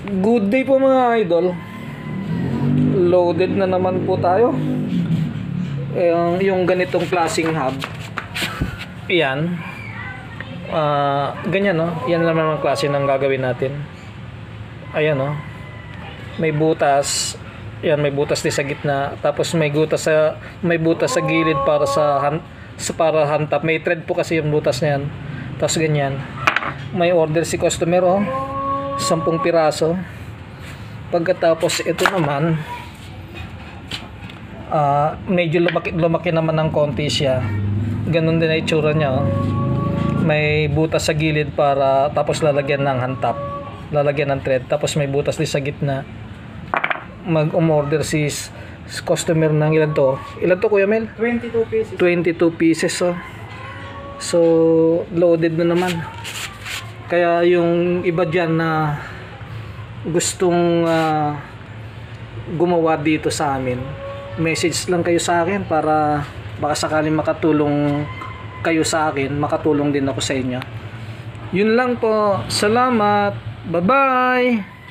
Good day po mga idol. Loaded na naman po tayo. Yung ganitong klaseng hub. Yan. Ganyan no. Yan naman ang klase ng gagawin natin. Ayan no. May butas. Yan, may butas din sa gitna. Tapos may butas sa gilid para para hantap. May thread po kasi yung butas na yan. Tapos ganyan. May order si customer 10 piraso. Pagkatapos ito naman medyo lumaki naman ng konti siya. Ganun din ang itsura niya May butas sa gilid para tapos lalagyan ng hantap. Lalagyan ng thread. Tapos may butas din sa gitna. Mag-umorder si customer ng ilan to? Ilan to Kuya Mel? 22 pieces. 22 pieces So loaded na naman. Kaya yung iba dyan na gustong gumawa dito sa amin, message lang kayo sa akin para baka sakaling makatulong kayo sa akin, makatulong din ako sa inyo. Yun lang po. Salamat. Bye-bye.